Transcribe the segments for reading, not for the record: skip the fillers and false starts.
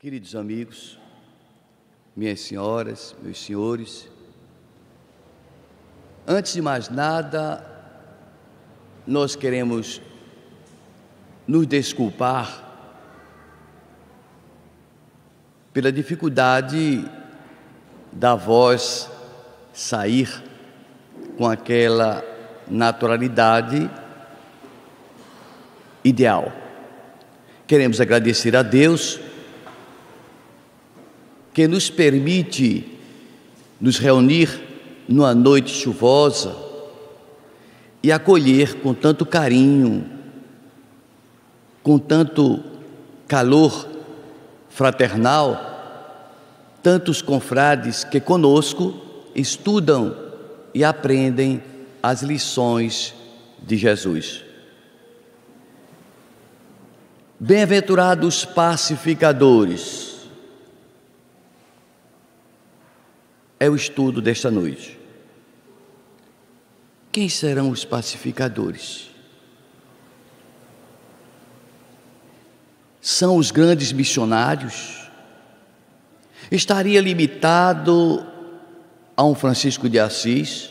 Queridos amigos, minhas senhoras, meus senhores, antes de mais nada, nós queremos nos desculpar pela dificuldade da voz sair com aquela naturalidade ideal. Queremos agradecer a Deus que nos permite nos reunir numa noite chuvosa e acolher com tanto carinho, com tanto calor fraternal, tantos confrades que conosco estudam e aprendem as lições de Jesus. Bem-aventurados pacificadores, é o estudo desta noite. Quem serão os pacificadores? São os grandes missionários? Estaria limitado a um Francisco de Assis,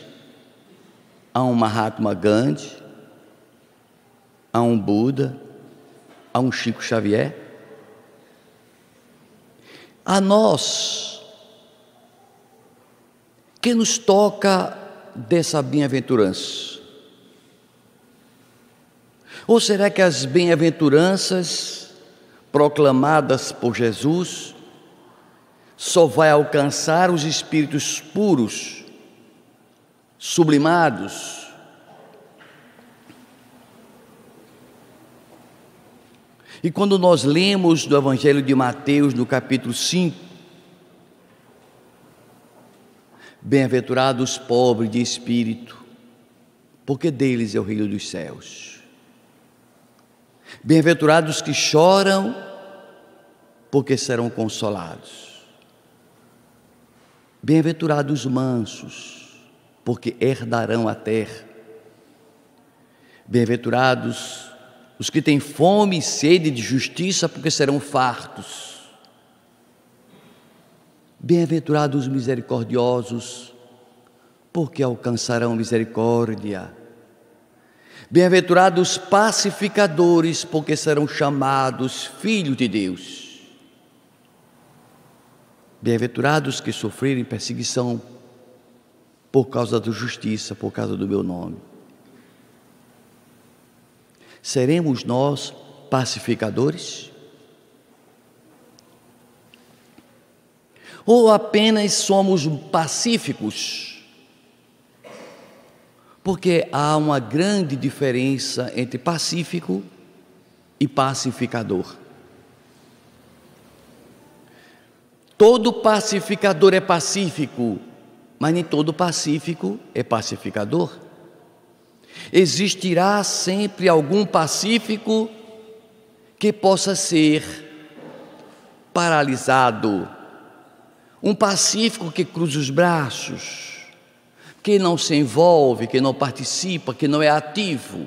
a um Mahatma Gandhi, a um Buda, a um Chico Xavier? A nós, que nos toca dessa bem-aventurança? Ou será que as bem-aventuranças proclamadas por Jesus só vai alcançar os espíritos puros, sublimados? E quando nós lemos do Evangelho de Mateus, no capítulo 5, bem-aventurados os pobres de espírito, porque deles é o reino dos céus. Bem-aventurados os que choram, porque serão consolados. Bem-aventurados os mansos, porque herdarão a terra. Bem-aventurados os que têm fome e sede de justiça, porque serão fartos. Bem-aventurados os misericordiosos, porque alcançarão misericórdia. Bem-aventurados os pacificadores, porque serão chamados filhos de Deus. Bem-aventurados que sofrerem perseguição por causa da justiça, por causa do meu nome. Seremos nós pacificadores? Ou apenas somos pacíficos? Porque há uma grande diferença entre pacífico e pacificador. Todo pacificador é pacífico, mas nem todo pacífico é pacificador. Existirá sempre algum pacífico que possa ser paralisado, um pacífico que cruza os braços, que não se envolve, que não participa, que não é ativo,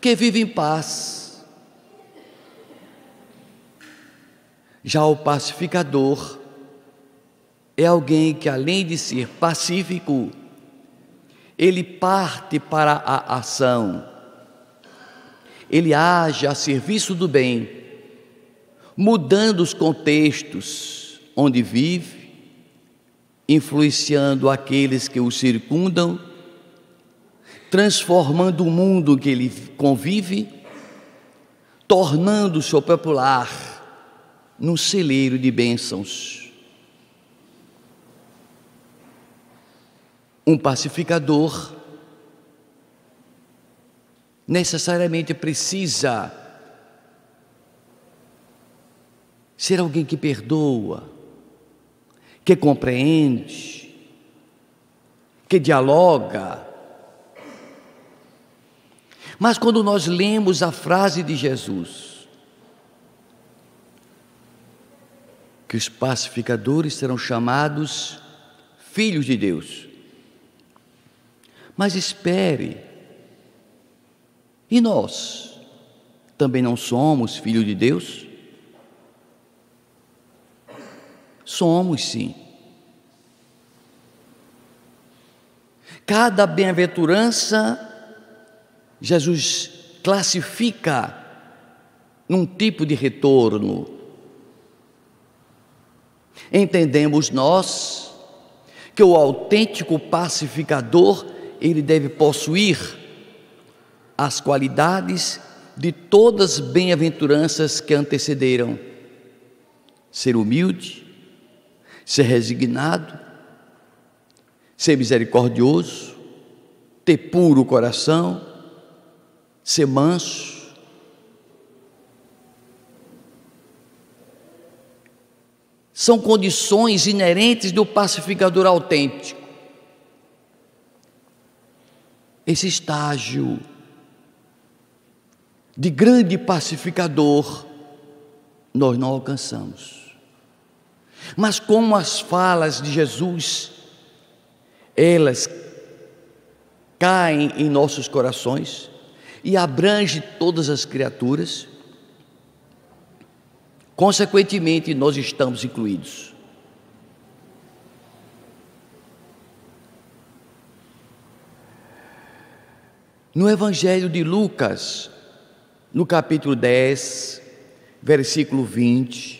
que vive em paz. Já o pacificador é alguém que, além de ser pacífico, ele parte para a ação, ele age a serviço do bem, mudando os contextos onde vive, influenciando aqueles que o circundam, transformando o mundo que ele convive, tornando o seu popular num celeiro de bênçãos. Um pacificador necessariamente precisa ser alguém que perdoa, que compreende, que dialoga. Mas quando nós lemos a frase de Jesus, que os pacificadores serão chamados filhos de Deus, mas espere, e nós também não somos filhos de Deus? Somos, sim. Cada bem-aventurança, Jesus classifica num tipo de retorno. Entendemos nós que o autêntico pacificador, ele deve possuir as qualidades de todas as bem-aventuranças que antecederam: ser humilde, ser resignado, ser misericordioso, ter puro coração, ser manso. São condições inerentes do pacificador autêntico. Esse estágio de grande pacificador nós não alcançamos. Mas como as falas de Jesus, elas caem em nossos corações e abrangem todas as criaturas, consequentemente nós estamos incluídos. No Evangelho de Lucas, no capítulo 10, versículo 20,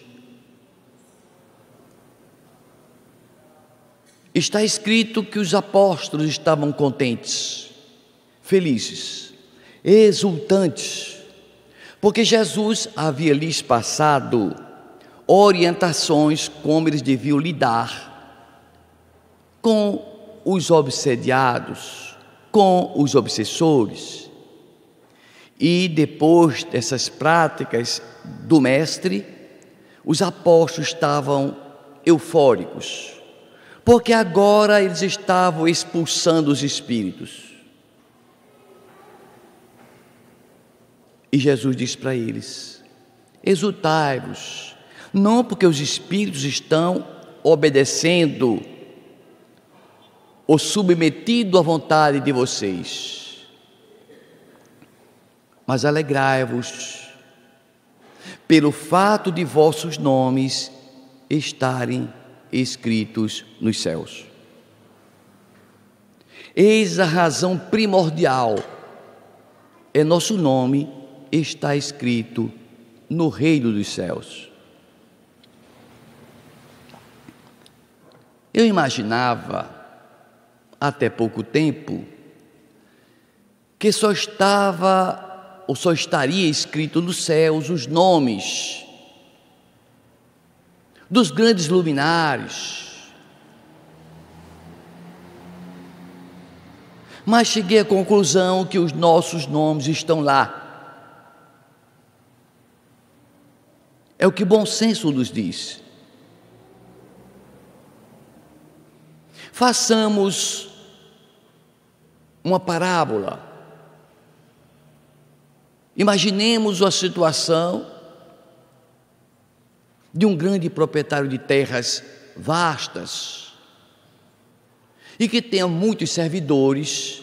está escrito que os apóstolos estavam contentes, felizes, exultantes, porque Jesus havia lhes passado orientações como eles deviam lidar com os obsediados, com os obsessores. E depois dessas práticas do Mestre, os apóstolos estavam eufóricos, porque agora eles estavam expulsando os espíritos. E Jesus diz para eles: exultai-vos, não porque os espíritos estão obedecendo ou submetido à vontade de vocês, mas alegrai-vos pelo fato de vossos nomes estarem escritos nos céus. Eis a razão primordial: é nosso nome está escrito no reino dos céus. Eu imaginava, até pouco tempo, que só estava ou só estaria escrito nos céus os nomes dos grandes luminares. Mas cheguei à conclusão que os nossos nomes estão lá. É o que bom senso nos diz. Façamos uma parábola. Imaginemos a situação de um grande proprietário de terras vastas e que tenha muitos servidores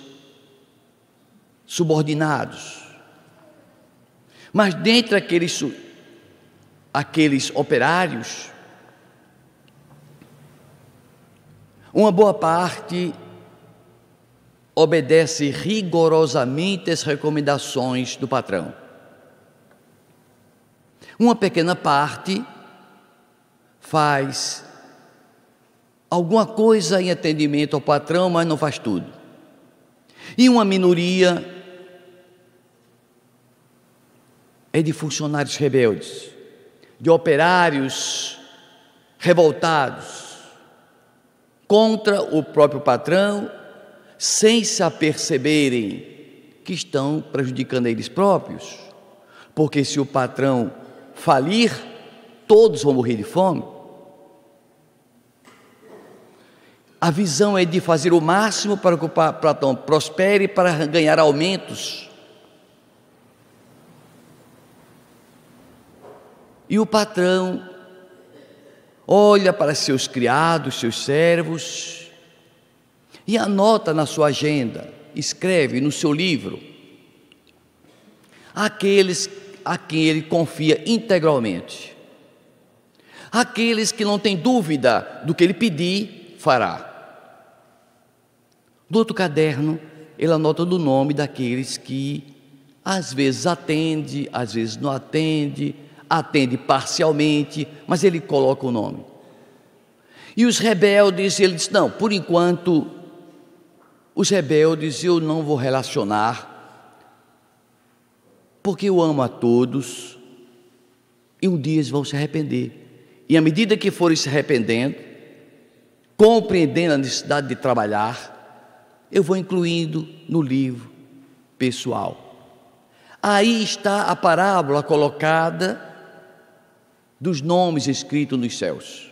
subordinados. Mas dentre aqueles operários, uma boa parte obedece rigorosamente às recomendações do patrão. Uma pequena parte faz alguma coisa em atendimento ao patrão, mas não faz tudo. E uma minoria é de funcionários rebeldes, de operários revoltados contra o próprio patrão, sem se aperceberem que estão prejudicando eles próprios, porque se o patrão falir, todos vão morrer de fome. A visão é de fazer o máximo para que o patrão prospere, para ganhar aumentos. E o patrão olha para seus criados, seus servos, e anota na sua agenda, escreve no seu livro, aqueles a quem ele confia integralmente, Aqueles que não têm dúvida do que ele pedir, fará. No outro caderno, ele anota o nome daqueles que às vezes atende, às vezes não atende, atende parcialmente, mas ele coloca o nome. E os rebeldes, ele diz: não, por enquanto, os rebeldes eu não vou relacionar, porque eu amo a todos, e um dia eles vão se arrepender. E à medida que forem se arrependendo, compreendendo a necessidade de trabalhar, eu vou incluindo no livro pessoal. Aí está a parábola colocada dos nomes escritos nos céus.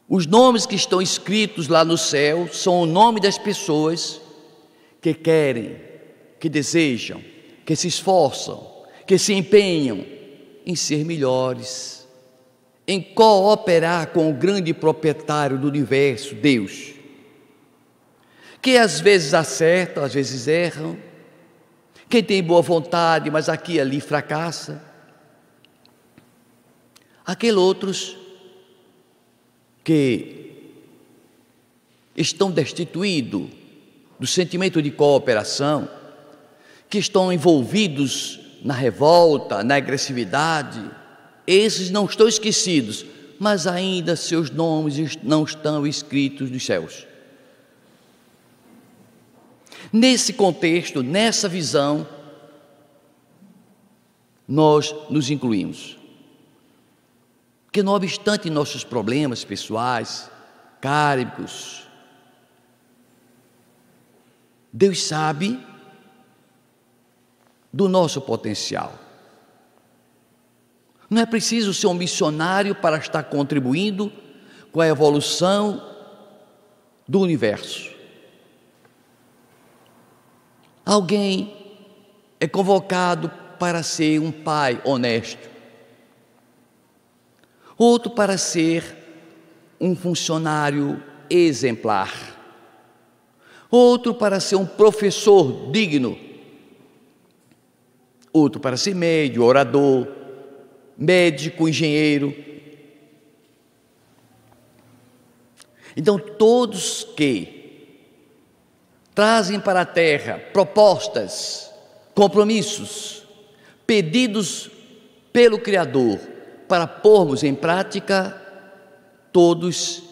Os nomes que estão escritos lá no céu são o nome das pessoas que querem, que desejam, que se esforçam, que se empenham em ser melhores, em cooperar com o grande proprietário do universo, Deus, que às vezes acertam, às vezes erram, quem tem boa vontade, mas aqui e ali fracassa. Aqueles outros que estão destituídos do sentimento de cooperação, que estão envolvidos na revolta, na agressividade, esses não estão esquecidos, mas ainda seus nomes não estão escritos nos céus. Nesse contexto, nessa visão, nós nos incluímos. Que não obstante nossos problemas pessoais, kármicos, Deus sabe do nosso potencial. Não é preciso ser um missionário para estar contribuindo com a evolução do universo. Alguém é convocado para ser um pai honesto, outro para ser um funcionário exemplar, outro para ser um professor digno, outro para ser médico, orador, médico, engenheiro. Então, todos que trazem para a terra propostas, compromissos, pedidos pelo Criador para pormos em prática, todos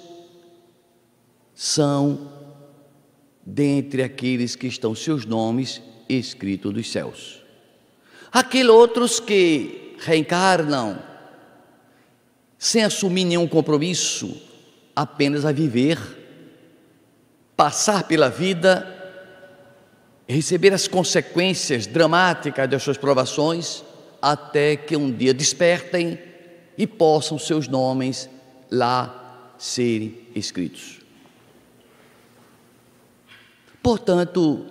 são dentre aqueles que estão seus nomes escritos dos céus. Aqueles outros que reencarnam sem assumir nenhum compromisso, apenas a viver, passar pela vida, receber as consequências dramáticas das suas provações, até que um dia despertem e possam seus nomes lá serem escritos. Portanto,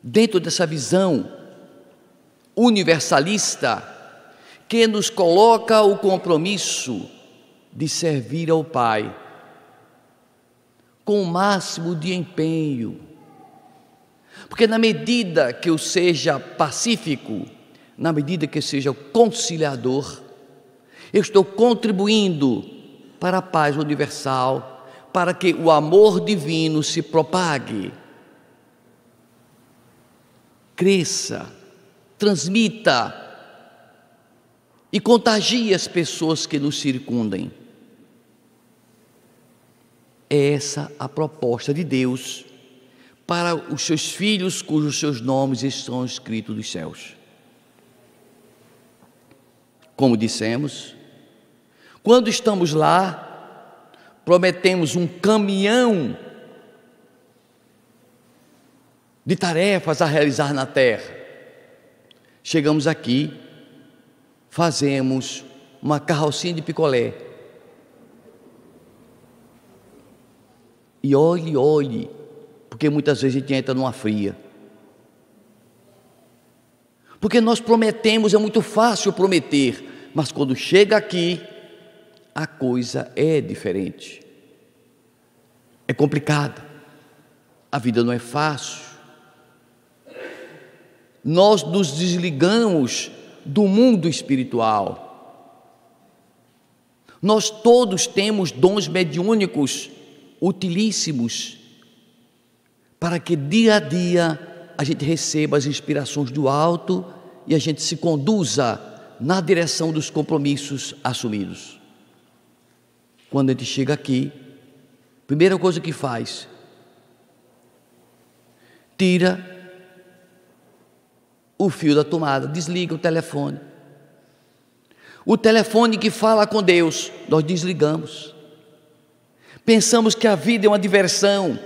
dentro dessa visão universalista, que nos coloca o compromisso de servir ao Pai com o máximo de empenho, porque na medida que eu seja pacífico, na medida que eu seja conciliador, eu estou contribuindo para a paz universal, para que o amor divino se propague, cresça, transmita e contagie as pessoas que nos circundem. É essa a proposta de Deus para os seus filhos cujos seus nomes estão escritos nos céus. Como dissemos, quando estamos lá, prometemos um caminhão de tarefas a realizar na terra. Chegamos aqui, fazemos uma carrocinha de picolé. E olhe, porque muitas vezes a gente entra numa fria. Porque nós prometemos, é muito fácil prometer, mas quando chega aqui, a coisa é diferente. É complicada. A vida não é fácil. Nós nos desligamos do mundo espiritual. Nós todos temos dons mediúnicos utilíssimos para que dia a dia a gente receba as inspirações do alto e a gente se conduza na direção dos compromissos assumidos. Quando a gente chega aqui, a primeira coisa que faz, tira o fio da tomada, desliga o telefone. O telefone que fala com Deus, nós desligamos. Pensamos que a vida é uma diversão.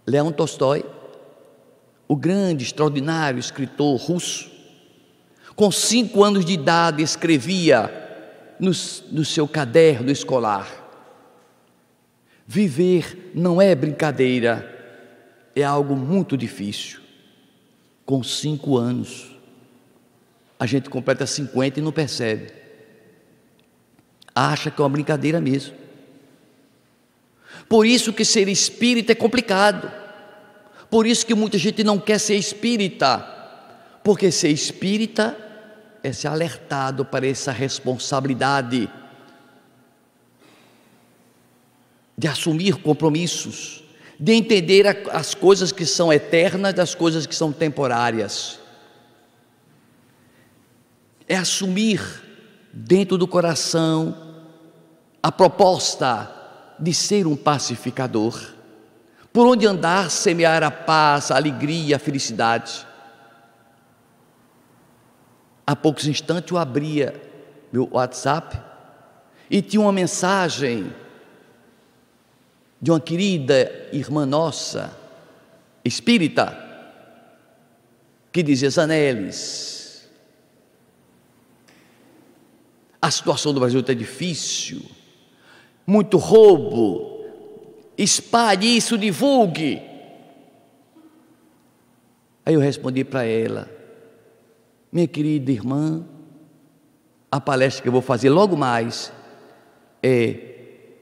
Leão Tolstói, o grande, extraordinário escritor russo, com 5 anos de idade escrevia no seu caderno escolar: viver não é brincadeira, é algo muito difícil. Com 5 anos, a gente completa 50 e não percebe, acha que é uma brincadeira mesmo. Por isso que ser espírita é complicado, por isso que muita gente não quer ser espírita, porque ser espírita é ser alertado para essa responsabilidade de assumir compromissos, de entender as coisas que são eternas das coisas que são temporárias. É assumir dentro do coração a proposta de ser um pacificador. Por onde andar, semear a paz, a alegria, a felicidade. Há poucos instantes eu abria meu WhatsApp e tinha uma mensagem de uma querida irmã nossa, espírita, que dizia: Zanelis, a situação do Brasil está difícil, muito roubo, espalhe isso, divulgue. Aí eu respondi para ela: minha querida irmã, a palestra que eu vou fazer logo mais é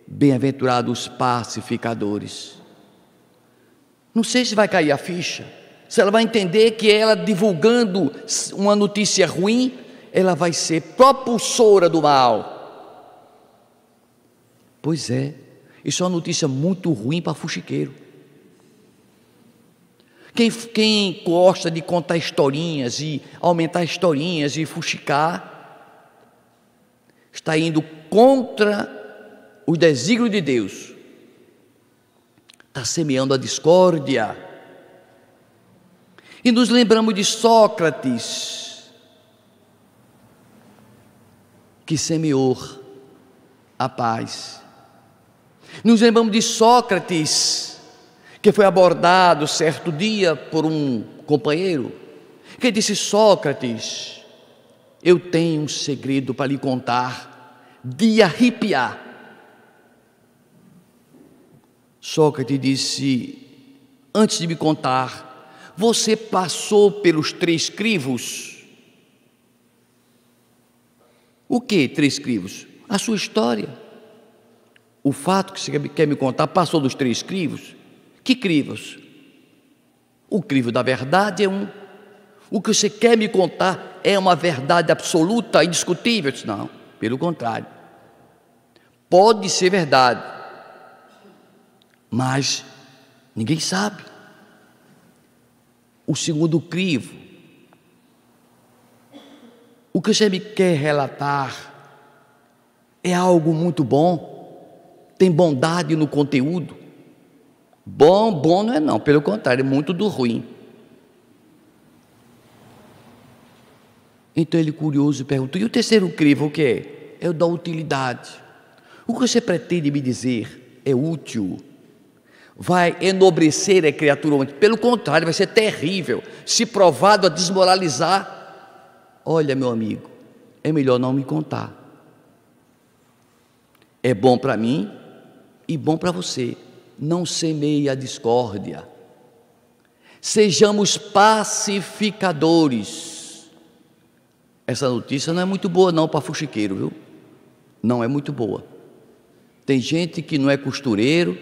bem-aventurados os pacificadores. Não sei se vai cair a ficha, se ela vai entender que ela divulgando uma notícia ruim, ela vai ser propulsora do mal. Pois é, isso é uma notícia muito ruim para fuxiqueiro. Quem gosta de contar historinhas e aumentar historinhas e fuxicar, está indo contra o desígnio de Deus, está semeando a discórdia. E nos lembramos de Sócrates, que semeou a paz. Nos lembramos de Sócrates, que foi abordado certo dia por um companheiro, que disse: Sócrates, eu tenho um segredo para lhe contar, de arrepiar. Sócrates disse: antes de me contar, você passou pelos 3 crivos? O que 3 crivos? A sua história. O fato que você quer me contar passou dos 3 crivos? Que crivos? O crivo da verdade é um. O que você quer me contar é uma verdade absoluta, indiscutível? Não, pelo contrário. Pode ser verdade, mas ninguém sabe. O segundo crivo, o que você me quer relatar é algo muito bom, tem bondade no conteúdo. Bom não é não, pelo contrário, é muito do ruim. Então ele, curioso, perguntou: e o terceiro crivo o que é? É o da utilidade. O que você pretende me dizer é útil? Vai enobrecer a criatura humana? Pelo contrário, vai ser terrível, se provado a desmoralizar. Olha, meu amigo, é melhor não me contar. É bom para mim e bom para você. Não semeie a discórdia. Sejamos pacificadores. Essa notícia não é muito boa não para fuxiqueiro, viu? Não é muito boa. Tem gente que não é costureiro,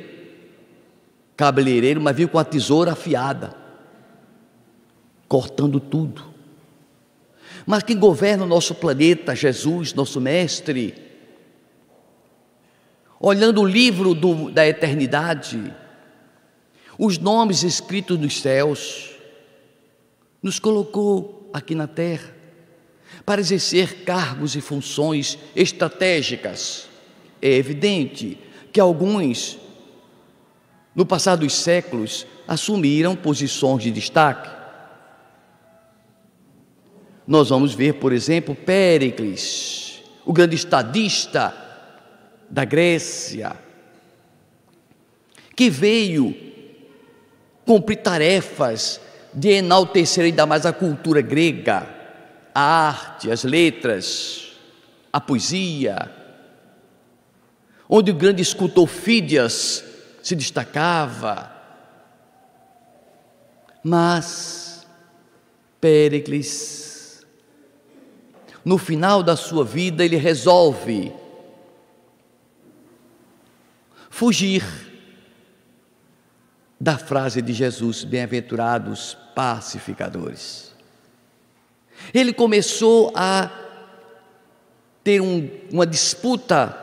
cabeleireiro, mas viu com a tesoura afiada, cortando tudo. Mas quem governa o nosso planeta, Jesus, nosso mestre, olhando o livro da eternidade, os nomes escritos nos céus, nos colocou aqui na terra para exercer cargos e funções estratégicas. É evidente que alguns, no passar dos séculos, assumiram posições de destaque. Nós vamos ver, por exemplo, Péricles, o grande estadista da Grécia, que veio cumprir tarefas de enaltecer ainda mais a cultura grega, a arte, as letras, a poesia, onde o grande escultor Fídias se destacava. Mas Péricles, no final da sua vida, ele resolve fugir da frase de Jesus: bem-aventurados pacificadores. Ele começou a ter uma disputa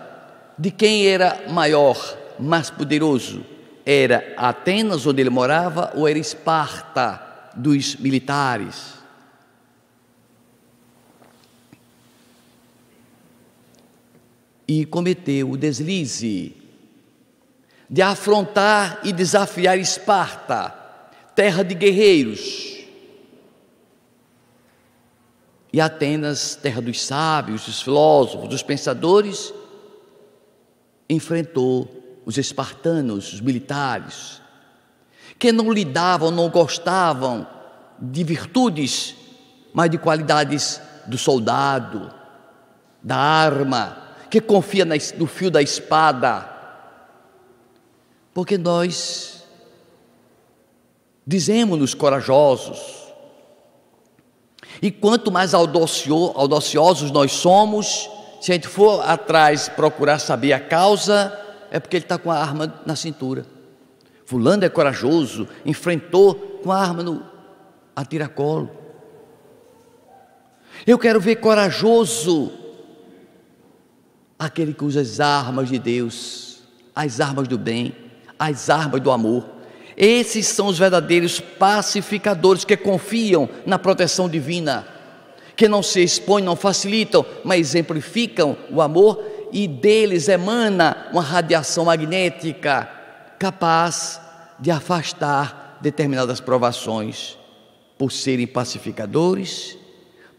de quem era maior, mais poderoso. Era Atenas, onde ele morava, ou era Esparta, dos militares? E cometeu o deslize de afrontar e desafiar Esparta, terra de guerreiros, e Atenas, terra dos sábios, dos filósofos, dos pensadores, enfrentou os espartanos, os militares, que não lidavam, não gostavam de virtudes, mas de qualidades do soldado, da arma, que confia no fio da espada. Porque nós dizemos-nos corajosos, e quanto mais audaciosos nós somos, se a gente for atrás procurar saber a causa, é porque ele está com a arma na cintura. Fulano é corajoso, enfrentou com a arma a tiracolo. Eu quero ver corajoso aquele que usa as armas de Deus, as armas do bem, as armas do amor. Esses são os verdadeiros pacificadores, que confiam na proteção divina, que não se expõem, não facilitam, mas exemplificam o amor, e deles emana uma radiação magnética capaz de afastar determinadas provações, por serem pacificadores,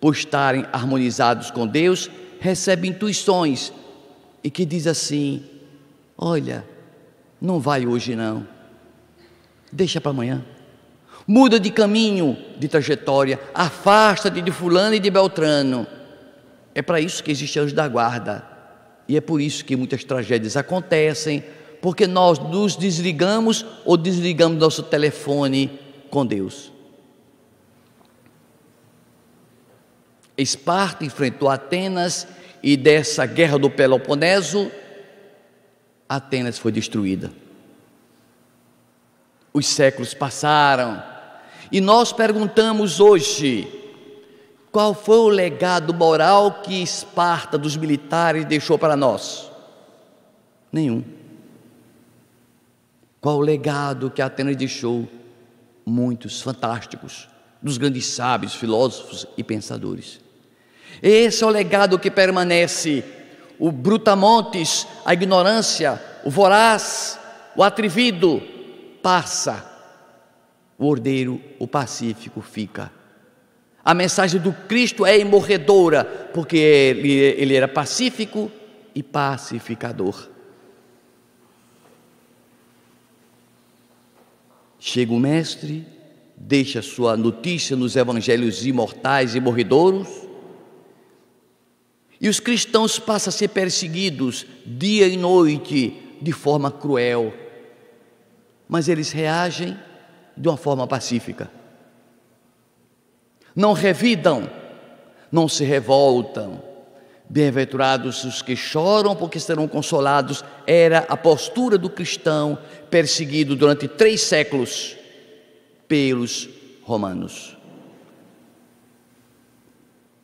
por estarem harmonizados com Deus. Recebem intuições e que diz assim: olha, não vai hoje não, deixa para amanhã, muda de caminho, de trajetória, afasta-te de fulano e de beltrano. É para isso que existe anjo da guarda, e é por isso que muitas tragédias acontecem, porque nós nos desligamos ou desligamos nosso telefone com Deus. Esparta enfrentou Atenas, e dessa guerra do Peloponeso, Atenas foi destruída. Os séculos passaram, e nós perguntamos hoje: qual foi o legado moral que Esparta, dos militares, deixou para nós? Nenhum. Qual o legado que Atenas deixou? Muitos, fantásticos, dos grandes sábios, filósofos e pensadores. Esse é o legado que permanece. O brutamontes, a ignorância, o voraz, o atrevido passa, o ordeiro, o pacífico fica. A mensagem do Cristo é imorredora, porque ele era pacífico e pacificador. Chega o mestre, deixa sua notícia nos evangelhos imortais e morredouros, e os cristãos passam a ser perseguidos dia e noite de forma cruel, mas eles reagem de uma forma pacífica. Não revidam, não se revoltam. Bem-aventurados os que choram, porque serão consolados. Era a postura do cristão perseguido durante 3 séculos pelos romanos.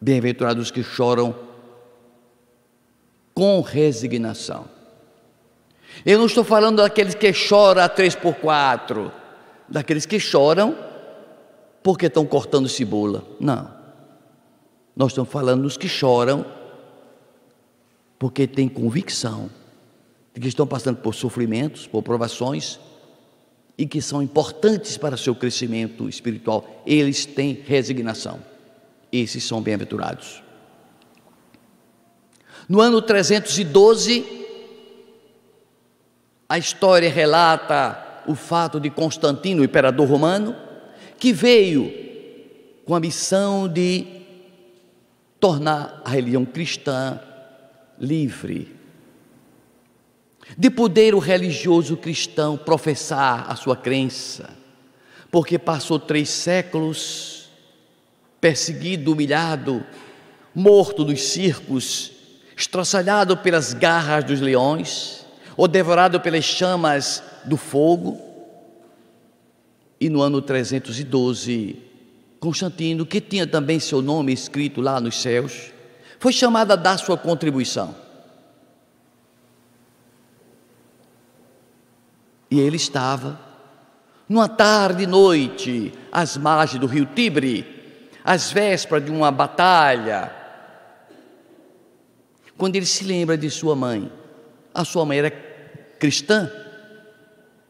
Bem-aventurados os que choram com resignação. Eu não estou falando daqueles que choram a 3x4, daqueles que choram porque estão cortando cebola. Não. Nós estamos falando dos que choram porque têm convicção de que estão passando por sofrimentos, por provações, e que são importantes para o seu crescimento espiritual. Eles têm resignação. Esses são bem-aventurados. No ano 312, a história relata o fato de Constantino, o imperador romano, que veio com a missão de tornar a religião cristã livre, de poder o religioso cristão professar a sua crença, porque passou 3 séculos perseguido, humilhado, morto nos circos, estraçalhado pelas garras dos leões, ou devorado pelas chamas do fogo. E no ano 312, Constantino, que tinha também seu nome escrito lá nos céus, foi chamado a dar sua contribuição. E ele estava numa tarde e noite às margens do rio Tibre, às vésperas de uma batalha, quando ele se lembra de sua mãe. A sua mãe era cristã.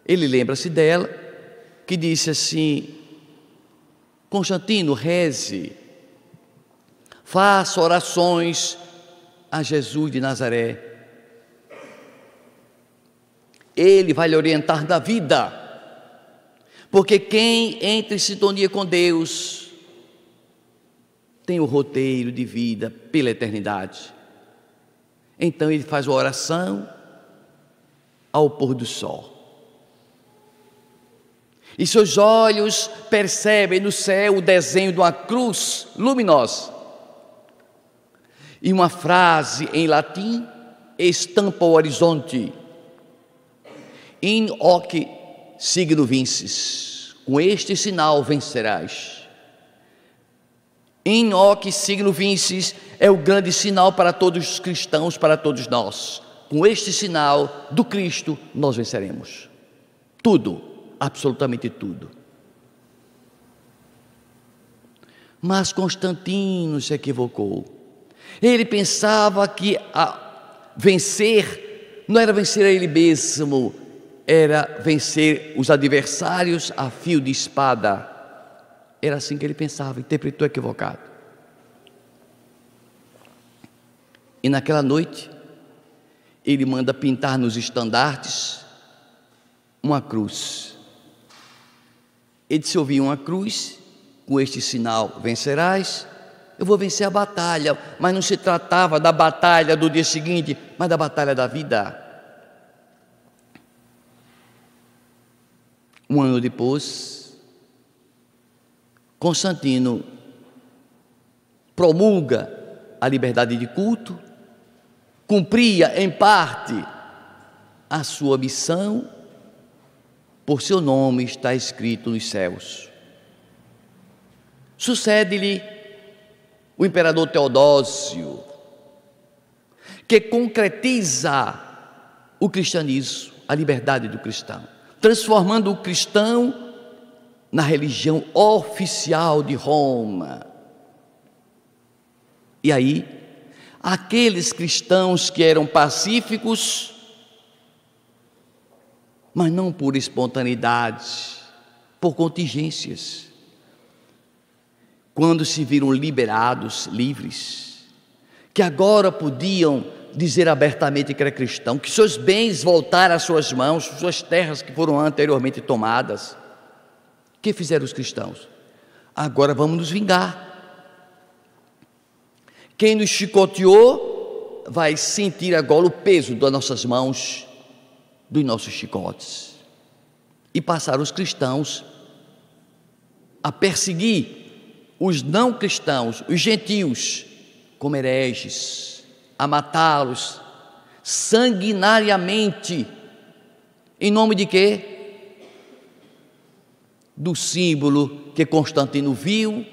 Ele lembra-se dela, que disse assim: Constantino, reze, faça orações a Jesus de Nazaré. Ele vai lhe orientar da vida, porque quem entra em sintonia com Deus tem o roteiro de vida pela eternidade. Então ele faz a oração ao pôr do sol, e seus olhos percebem no céu o desenho de uma cruz luminosa, e uma frase em latim estampa o horizonte: In hoc signo vinces, com este sinal vencerás. In hoc signo vinces é o grande sinal para todos os cristãos, para todos nós. Com este sinal do Cristo nós venceremos tudo, absolutamente tudo. Mas Constantino se equivocou. Ele pensava que vencer não era vencer a ele mesmo, era vencer os adversários a fio de espada. Era assim que ele pensava, interpretou equivocado. E naquela noite, ele manda pintar nos estandartes uma cruz. Ele disse: eu vi uma cruz, com este sinal vencerás. Eu vou vencer a batalha. Mas não se tratava da batalha do dia seguinte, mas da batalha da vida. Um ano depois, Constantino promulga a liberdade de culto, cumpria em parte a sua missão, por seu nome está escrito nos céus. Sucede-lhe o imperador Teodósio, que concretiza o cristianismo, a liberdade do cristão, transformando o cristão na religião oficial de Roma. E aí, aqueles cristãos que eram pacíficos, mas não por espontaneidade, por contingências, quando se viram liberados, livres, que agora podiam dizer abertamente que era cristão, que seus bens voltaram às suas mãos, suas terras que foram anteriormente tomadas. O que fizeram os cristãos? Agora vamos nos vingar. Quem nos chicoteou vai sentir agora o peso das nossas mãos, dos nossos chicotes. E passaram os cristãos a perseguir os não cristãos, os gentios, como hereges, a matá-los sanguinariamente. Em nome de quê? Do símbolo que Constantino viu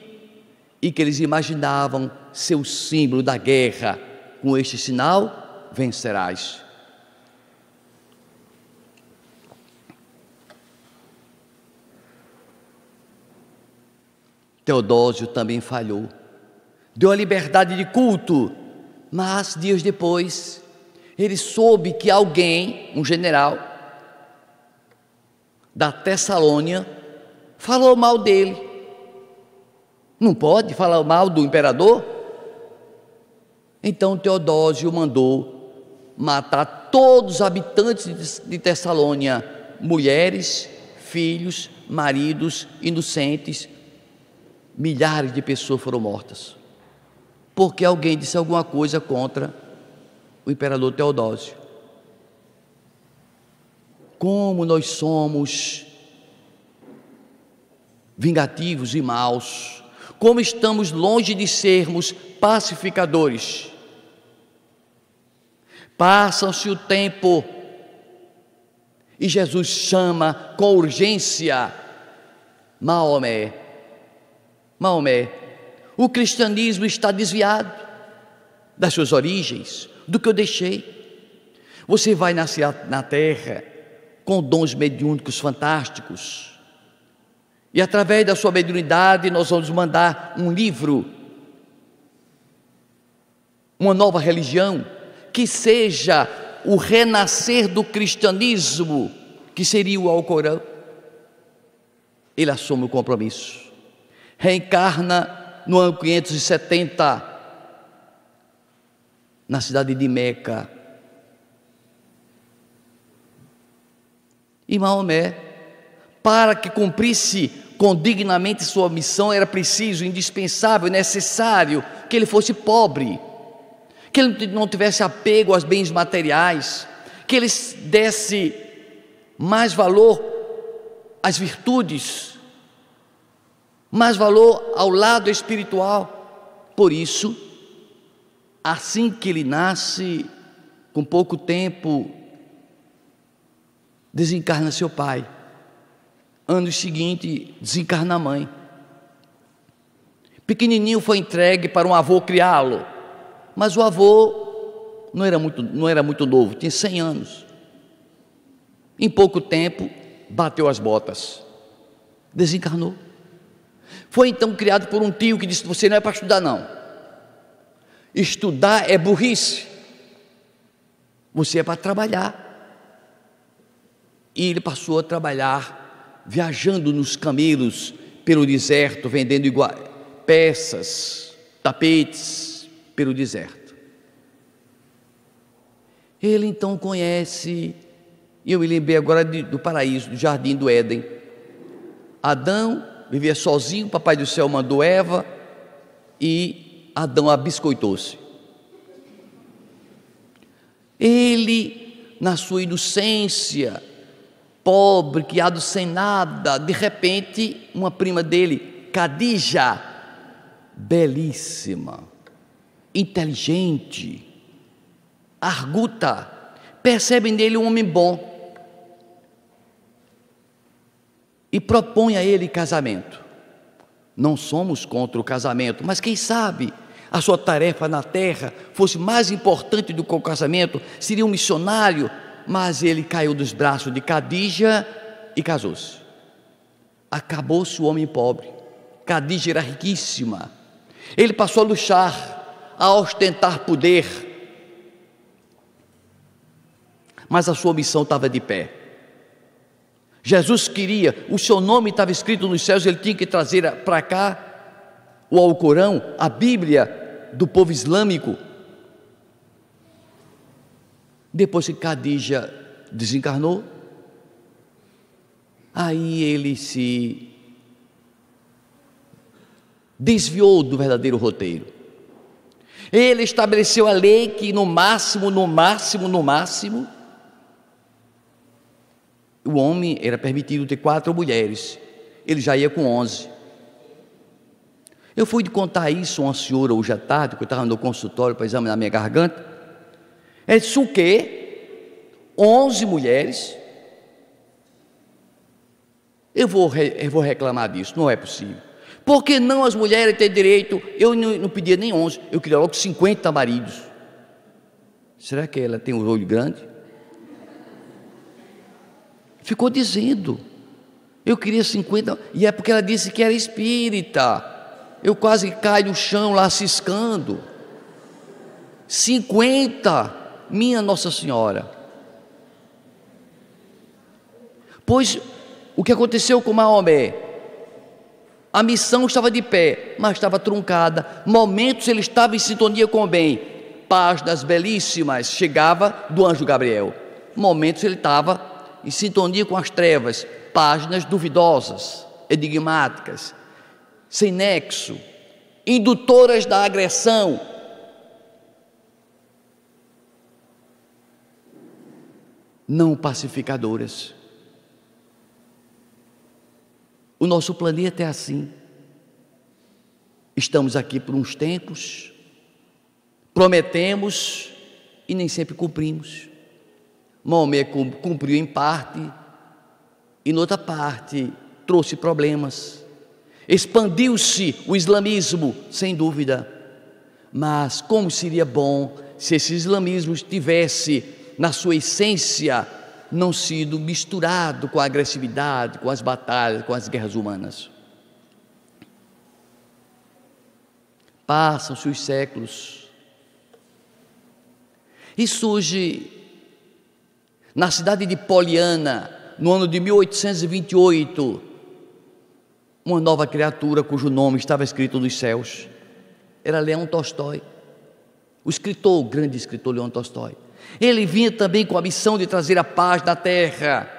e que eles imaginavam ser o símbolo da guerra. Com este sinal vencerás. Teodósio também falhou. Deu a liberdade de culto, mas dias depois ele soube que alguém, um general da Tessalônia, falou mal dele. Não pode falar mal do imperador? Então Teodósio mandou matar todos os habitantes de Tessalônia, mulheres, filhos, maridos, inocentes. Milhares de pessoas foram mortas, porque alguém disse alguma coisa contra o imperador Teodósio. Como nós somos vingativos e maus, como estamos longe de sermos pacificadores. Passa-se o tempo e Jesus chama com urgência Maomé. Maomé, o cristianismo está desviado das suas origens, do que eu deixei. Você vai nascer na terra com dons mediúnicos fantásticos, e através da sua mediunidade nós vamos mandar um livro, uma nova religião, que seja o renascer do cristianismo, que seria o Alcorão. Ele assume o compromisso, reencarna no ano 570, na cidade de Meca. E Maomé, para que cumprisse condignamente sua missão, era preciso, indispensável, necessário que ele fosse pobre, que ele não tivesse apego aos bens materiais, que ele desse mais valor às virtudes, mais valor ao lado espiritual. Por isso, assim que ele nasce, com pouco tempo, desencarna seu pai. Ano seguinte, desencarna a mãe. Pequenininho foi entregue para um avô criá-lo, mas o avô não era muito novo, tinha 100 anos. Em pouco tempo, bateu as botas, desencarnou. Foi então criado por um tio que disse: você não é para estudar não, estudar é burrice, você é para trabalhar. E ele passou a trabalhar, viajando nos camelos pelo deserto, vendendo peças, tapetes pelo deserto. Ele então conhece, e eu me lembrei agora do paraíso, do jardim do Éden. Adão vivia sozinho, o papai do céu mandou Eva, e Adão abiscoitou-se. Ele, na sua inocência, pobre, criado sem nada, de repente, uma prima dele, Cadija, belíssima, inteligente, arguta, percebe nele um homem bom e propõe a ele casamento. Não somos contra o casamento, mas quem sabe a sua tarefa na terra fosse mais importante do que o casamento, seria um missionário. Mas ele caiu dos braços de Cadija e casou-se. Acabou-se o homem pobre. Cadija era riquíssima. Ele passou a luxar, a ostentar poder, mas a sua missão estava de pé. Jesus queria, o seu nome estava escrito nos céus, ele tinha que trazer para cá o Alcorão, a Bíblia do povo islâmico. Depois que Cadija desencarnou, aí ele se desviou do verdadeiro roteiro. Ele estabeleceu a lei que no máximo, o homem era permitido ter 4 mulheres, ele já ia com 11. Eu fui contar isso a uma senhora hoje à tarde, que eu estava no consultório para examinar minha garganta. Ela disse: o quê? 11 mulheres? Eu vou reclamar disso, não é possível. Por que não as mulheres têm direito? Eu não pedia nem 11, eu queria logo 50 maridos. Será que ela tem um olho grande? Ficou dizendo, eu queria 50, e é porque ela disse que era espírita. eu quase caio no chão lá ciscando. 50, minha Nossa Senhora. Pois o que aconteceu com Maomé? A missão estava de pé, mas estava truncada. Momentos ele estava em sintonia com o bem, páginas belíssimas chegava do anjo Gabriel. Momentos ele estava em sintonia com as trevas, páginas duvidosas, enigmáticas, sem nexo, indutoras da agressão. Não pacificadoras. O nosso planeta é assim. Estamos aqui por uns tempos, prometemos e nem sempre cumprimos. Maomé cumpriu em parte, e noutra parte trouxe problemas. Expandiu-se o islamismo, sem dúvida, mas como seria bom se esse islamismo tivesse, na sua essência, não sido misturado com a agressividade, com as batalhas, com as guerras humanas. Passam-se os séculos e surge na cidade de Poliana, no ano de 1828, uma nova criatura cujo nome estava escrito nos céus. Era Leão Tolstói, o grande escritor Leão Tolstói. Ele vinha também com a missão de trazer a paz na terra,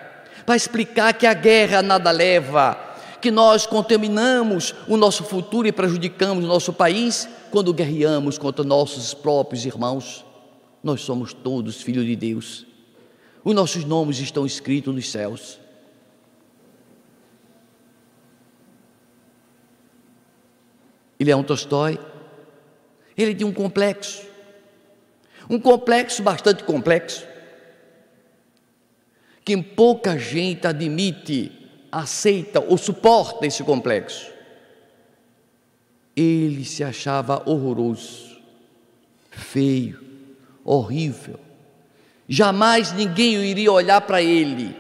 para explicar que a guerra nada leva, que nós contaminamos o nosso futuro e prejudicamos o nosso país quando guerreamos contra nossos próprios irmãos. Nós somos todos filhos de Deus. Os nossos nomes estão escritos nos céus. E Leão Tolstói, ele tinha um complexo bastante complexo, que pouca gente admite, aceita ou suporta esse complexo. Ele se achava horroroso, feio, horrível. Jamais ninguém iria olhar para ele.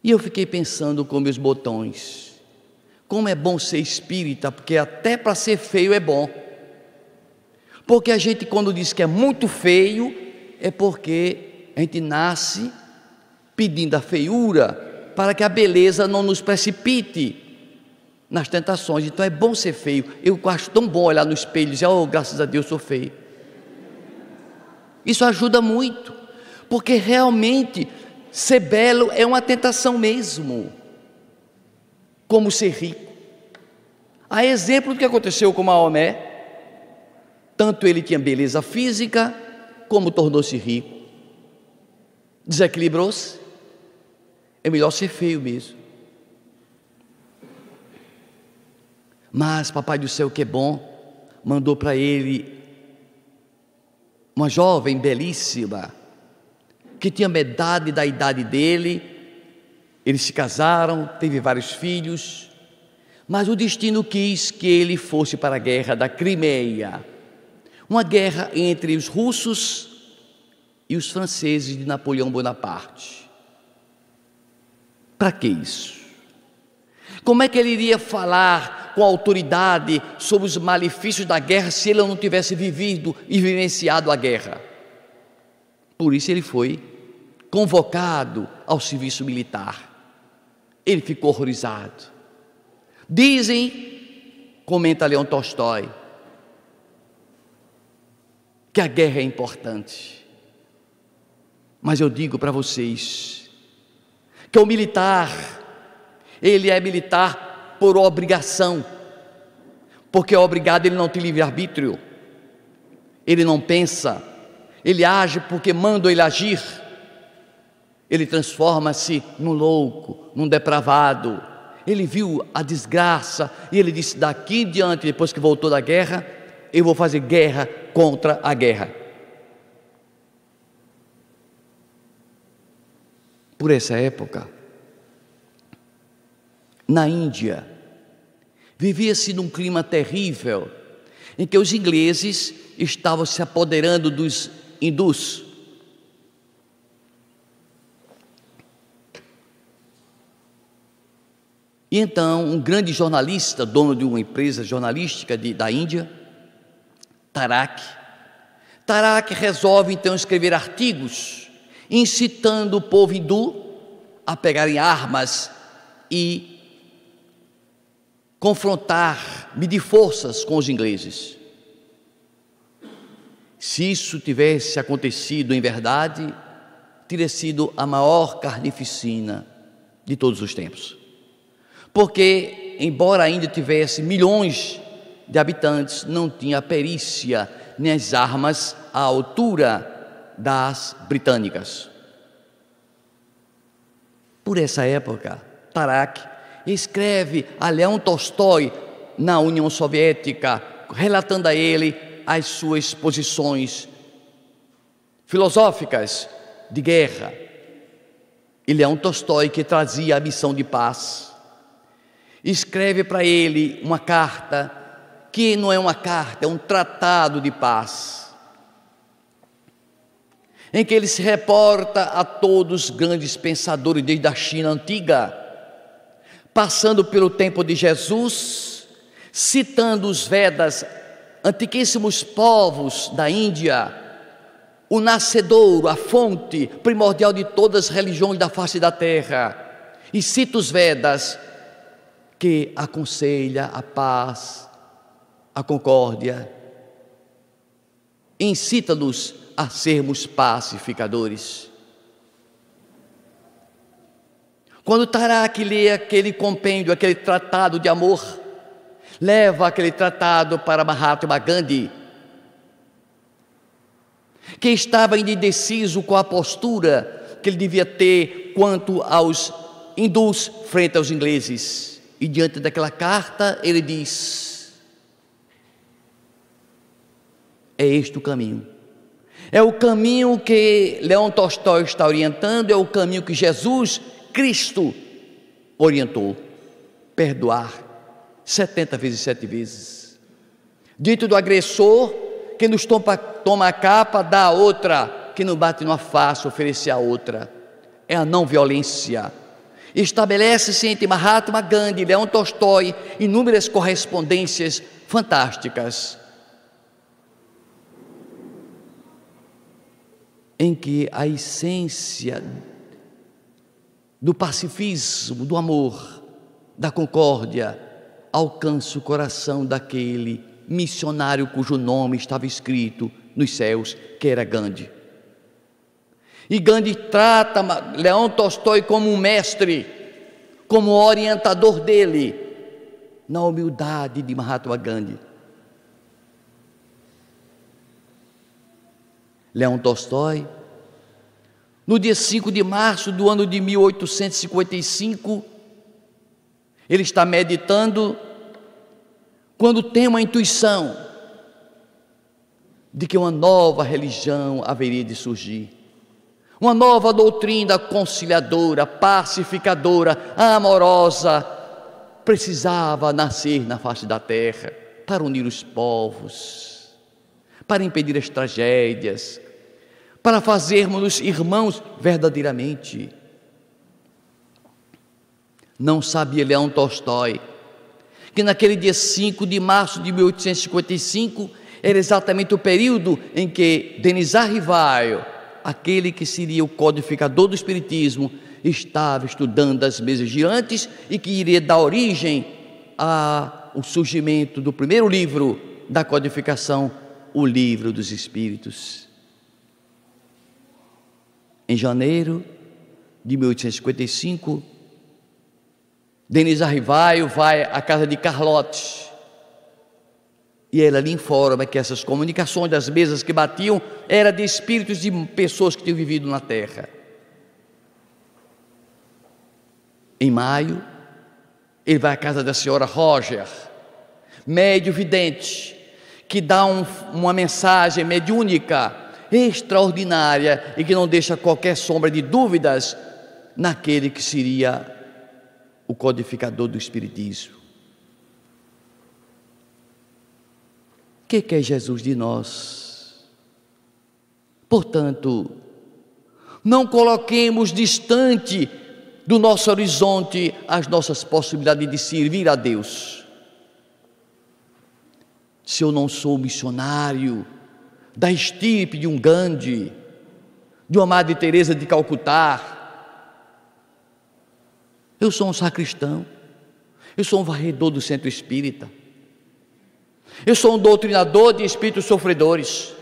E eu fiquei pensando com meus botões, como é bom ser espírita, porque até para ser feio é bom. Porque a gente, quando diz que é muito feio, é porque a gente nasce pedindo a feiura para que a beleza não nos precipite nas tentações. Então é bom ser feio. Eu acho tão bom olhar no espelho e dizer: oh, graças a Deus sou feio. Isso ajuda muito, porque realmente ser belo é uma tentação mesmo, como ser rico. Há exemplo do que aconteceu com Maomé. Tanto ele tinha beleza física, como tornou-se rico. Desequilibrou-se. É melhor ser feio mesmo. Mas Papai do Céu, que é bom, mandou para ele uma jovem belíssima, que tinha metade da idade dele. Eles se casaram, teve vários filhos, mas o destino quis que ele fosse para a guerra da Crimeia, uma guerra entre os russos e os franceses de Napoleão Bonaparte. Para que isso? Como é que ele iria falar com autoridade sobre os malefícios da guerra se ele não tivesse vivido e vivenciado a guerra? Por isso ele foi convocado ao serviço militar. Ele ficou horrorizado. Dizem, comenta Leão Tolstói, que a guerra é importante, mas eu digo para vocês que o militar, ele é militar por obrigação, porque é obrigado, ele não tem livre-arbítrio, ele não pensa, ele age porque mandam ele agir. Ele transforma-se num louco, num depravado. Ele viu a desgraça e ele disse: daqui em diante, depois que voltou da guerra, eu vou fazer guerra contra a guerra. Por essa época, na Índia, vivia-se num clima terrível, em que os ingleses estavam se apoderando dos hindus. E então, um grande jornalista, dono de uma empresa jornalística da Índia, Tarak resolve então escrever artigos incitando o povo hindu a pegarem armas e confrontar, medir forças com os ingleses. Se isso tivesse acontecido em verdade, teria sido a maior carnificina de todos os tempos. Porque, embora ainda tivesse milhões de habitantes, não tinha a perícia nem as armas à altura das britânicas. Por essa época, Tarak escreve a Leão Tolstói na União Soviética, relatando a ele as suas posições filosóficas de guerra. E Leão Tolstói, que trazia a missão de paz, escreve para ele uma carta, que não é uma carta, é um tratado de paz, em que ele se reporta a todos os grandes pensadores desde a China antiga, passando pelo tempo de Jesus, citando os Vedas, antiquíssimos povos da Índia, o nascedouro, a fonte primordial de todas as religiões da face da terra, e cita os Vedas, que aconselha a paz, a concórdia, incita-nos a sermos pacificadores. Quando Tarak lê aquele compêndio, aquele tratado de amor, leva aquele tratado para Mahatma Gandhi, que estava indeciso com a postura que ele devia ter quanto aos hindus frente aos ingleses. E diante daquela carta ele diz: é este o caminho. É o caminho que Leão Tolstói está orientando, é o caminho que Jesus Cristo orientou: perdoar 70 vezes 7 vezes. Dito do agressor, que nos toma a capa, dá a outra, que não bate numa face, oferecer a outra. É a não violência. Estabelece-se entre Mahatma Gandhi e Leão Tolstói inúmeras correspondências fantásticas, em que a essência do pacifismo, do amor, da concórdia, alcança o coração daquele missionário cujo nome estava escrito nos céus, que era Gandhi. E Gandhi trata Leão Tolstói como um mestre, como orientador dele, na humildade de Mahatma Gandhi. Leão Tolstói, no dia 5 de março do ano de 1855, ele está meditando, quando tem uma intuição de que uma nova religião haveria de surgir, uma nova doutrina conciliadora, pacificadora, amorosa, precisava nascer na face da terra para unir os povos, para impedir as tragédias, para fazermos-nos irmãos verdadeiramente. Não sabia Leão Tolstói que naquele dia 5 de março de 1855 era exatamente o período em que Denis Arrivaio, aquele que seria o codificador do Espiritismo, estava estudando as mesas girantes e que iria dar origem ao surgimento do primeiro livro da codificação, o Livro dos Espíritos. Em janeiro de 1855, Denis Arrivaio vai à casa de Carlotte, e ela lhe informa que essas comunicações das mesas que batiam eram de espíritos de pessoas que tinham vivido na Terra. Em maio, ele vai à casa da senhora Roger, médio vidente, que dá uma mensagem mediúnica extraordinária e que não deixa qualquer sombra de dúvidas naquele que seria o codificador do Espiritismo. O que quer Jesus de nós? Portanto, não coloquemos distante do nosso horizonte as nossas possibilidades de servir a Deus. Se eu não sou missionário da estirpe de um Gandhi, de uma Madre Teresa de Calcutá, eu sou um sacristão, eu sou um varredor do centro espírita, eu sou um doutrinador de espíritos sofredores,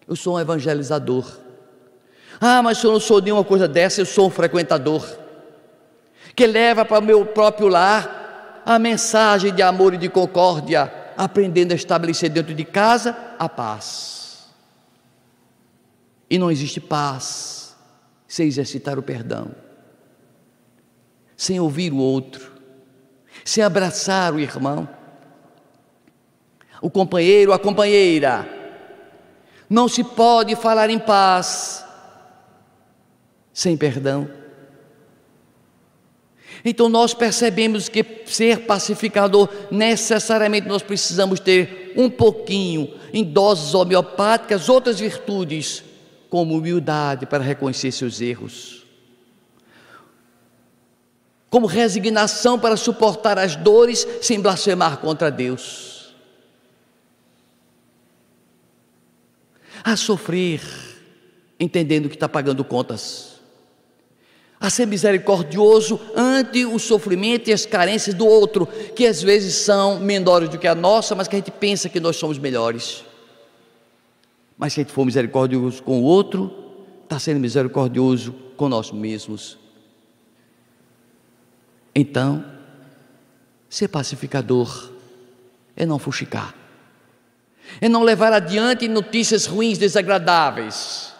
eu sou um evangelizador. Ah, mas se eu não sou nenhuma coisa dessa, eu sou um frequentador, que leva para o meu próprio lar a mensagem de amor e de concórdia, aprendendo a estabelecer dentro de casa a paz. E não existe paz sem exercitar o perdão, sem ouvir o outro, sem abraçar o irmão, o companheiro, a companheira. Não se pode falar em paz sem perdão. Então nós percebemos que ser pacificador, necessariamente nós precisamos ter um pouquinho, em doses homeopáticas, outras virtudes, como humildade para reconhecer seus erros, como resignação para suportar as dores sem blasfemar contra Deus, a sofrer entendendo que está pagando contas, a ser misericordioso ante o sofrimento e as carências do outro, que às vezes são menores do que a nossa, mas que a gente pensa que nós somos melhores. Mas se a gente for misericordioso com o outro, está sendo misericordioso com nós mesmos. Então, ser pacificador é não fuxicar, é não levar adiante notícias ruins, desagradáveis.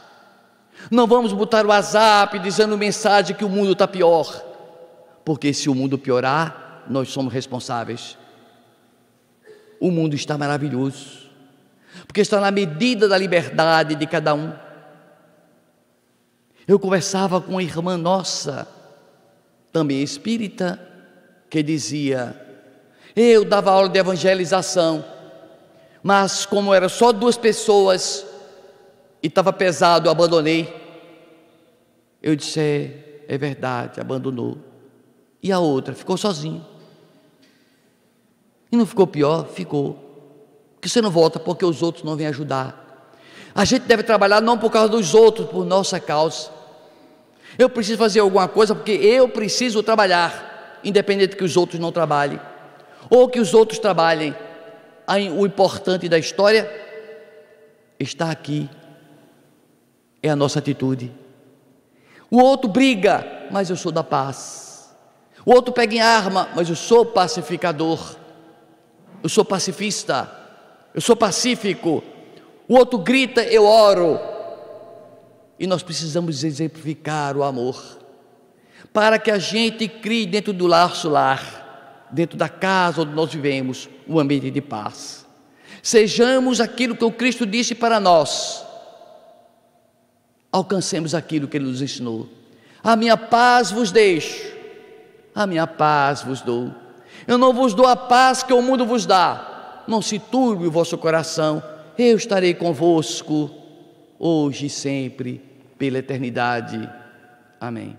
Não vamos botar o WhatsApp dizendo mensagem que o mundo está pior, porque se o mundo piorar, nós somos responsáveis. O mundo está maravilhoso, porque está na medida da liberdade de cada um. Eu conversava com uma irmã nossa, também espírita, que dizia: eu dava aula de evangelização, mas como era só 2 pessoas e estava pesado, eu abandonei. Eu disse: é verdade, abandonou. E a outra ficou sozinha. E não ficou pior? Ficou. Porque você não volta porque os outros não vêm ajudar. A gente deve trabalhar não por causa dos outros, por nossa causa. Eu preciso fazer alguma coisa porque eu preciso trabalhar, independente que os outros não trabalhem, ou que os outros trabalhem. O importante da história está aqui, é a nossa atitude. O outro briga, mas eu sou da paz. O outro pega em arma, mas eu sou pacificador, eu sou pacifista, eu sou pacífico. O outro grita, eu oro. E nós precisamos exemplificar o amor, para que a gente crie dentro do nosso lar, dentro da casa onde nós vivemos, um ambiente de paz. Sejamos aquilo que o Cristo disse para nós, alcancemos aquilo que Ele nos ensinou. A minha paz vos deixo, a minha paz vos dou. Eu não vos dou a paz que o mundo vos dá. Não se turbe o vosso coração, eu estarei convosco, hoje e sempre, pela eternidade. Amém.